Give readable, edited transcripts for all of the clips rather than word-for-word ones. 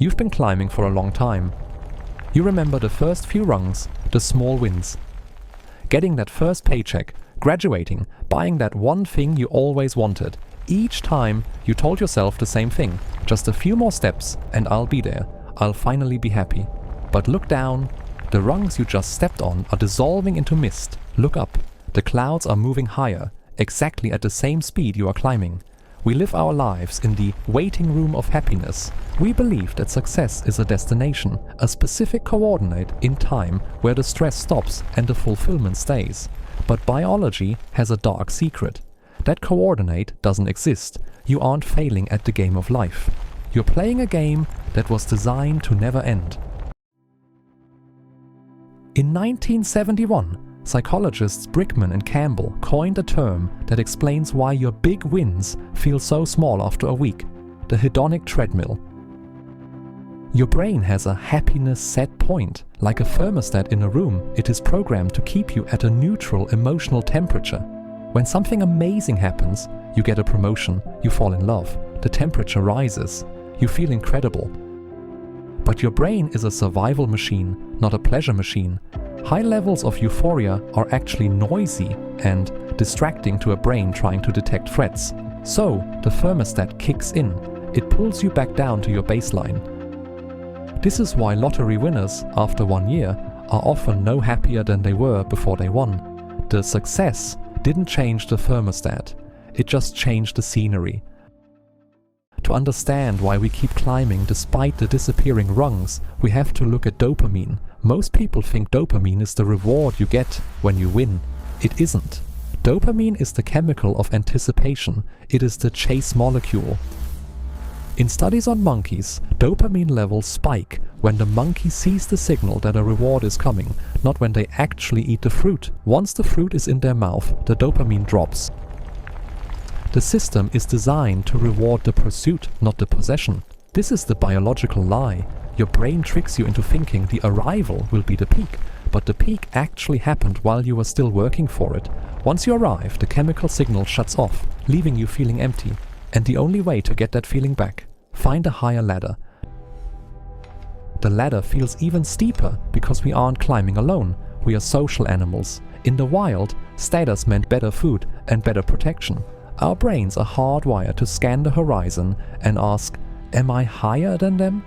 You've been climbing for a long time. You remember the first few rungs, the small wins. Getting that first paycheck, graduating, buying that one thing you always wanted. Each time you told yourself the same thing, just a few more steps and I'll be there. I'll finally be happy. But look down, the rungs you just stepped on are dissolving into mist. Look up, the clouds are moving higher, exactly at the same speed you are climbing. We live our lives in the waiting room of happiness. We believe that success is a destination, a specific coordinate in time where the stress stops and the fulfillment stays. But biology has a dark secret. That coordinate doesn't exist. You aren't failing at the game of life. You're playing a game that was designed to never end. In 1971, psychologists Brickman and Campbell coined a term that explains why your big wins feel so small after a week: the hedonic treadmill. Your brain has a happiness set point. Like a thermostat in a room, it is programmed to keep you at a neutral emotional temperature. When something amazing happens, you get a promotion, you fall in love, the temperature rises, you feel incredible. But your brain is a survival machine, not a pleasure machine. High levels of euphoria are actually noisy and distracting to a brain trying to detect threats. So the thermostat kicks in. It pulls you back down to your baseline. This is why lottery winners, after 1 year, are often no happier than they were before they won. The success didn't change the thermostat, it just changed the scenery. To understand why we keep climbing despite the disappearing rungs, we have to look at dopamine. Most people think dopamine is the reward you get when you win. It isn't. Dopamine is the chemical of anticipation. It is the chase molecule. In studies on monkeys, dopamine levels spike when the monkey sees the signal that a reward is coming, not when they actually eat the fruit. Once the fruit is in their mouth, the dopamine drops. The system is designed to reward the pursuit, not the possession. This is the biological lie. Your brain tricks you into thinking the arrival will be the peak, but the peak actually happened while you were still working for it. Once you arrive, the chemical signal shuts off, leaving you feeling empty. And the only way to get that feeling back: find a higher ladder. The ladder feels even steeper because we aren't climbing alone. We are social animals. In the wild, status meant better food and better protection. Our brains are hardwired to scan the horizon and ask, am I higher than them?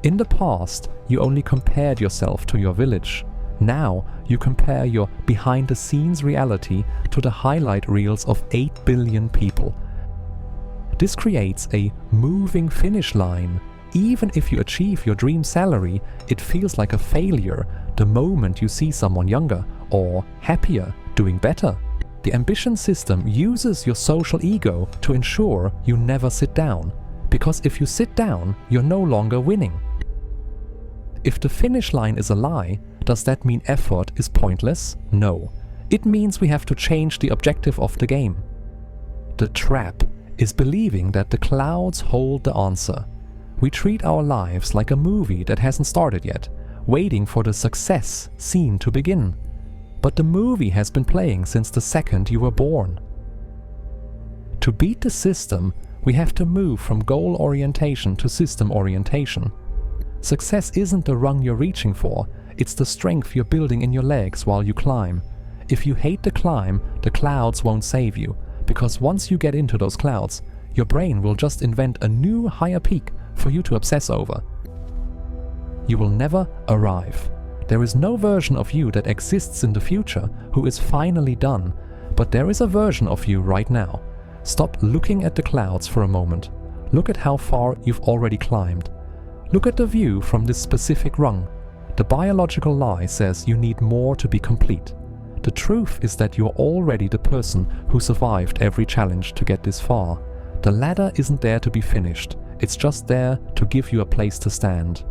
In the past, you only compared yourself to your village. Now, you compare your behind-the-scenes reality to the highlight reels of 8 billion people. This creates a moving finish line. Even if you achieve your dream salary, it feels like a failure the moment you see someone younger or happier doing better. The ambition system uses your social ego to ensure you never sit down. Because if you sit down, you're no longer winning. If the finish line is a lie, does that mean effort is pointless? No. It means we have to change the objective of the game. The trap is believing that the clouds hold the answer. We treat our lives like a movie that hasn't started yet, waiting for the success scene to begin. But the movie has been playing since the second you were born. To beat the system, we have to move from goal orientation to system orientation. Success isn't the rung you're reaching for, it's the strength you're building in your legs while you climb. If you hate the climb, the clouds won't save you, because once you get into those clouds, your brain will just invent a new higher peak for you to obsess over. You will never arrive. There is no version of you that exists in the future who is finally done, but there is a version of you right now. Stop looking at the clouds for a moment. Look at how far you've already climbed. Look at the view from this specific rung. The biological lie says you need more to be complete. The truth is that you're already the person who survived every challenge to get this far. The ladder isn't there to be finished. It's just there to give you a place to stand.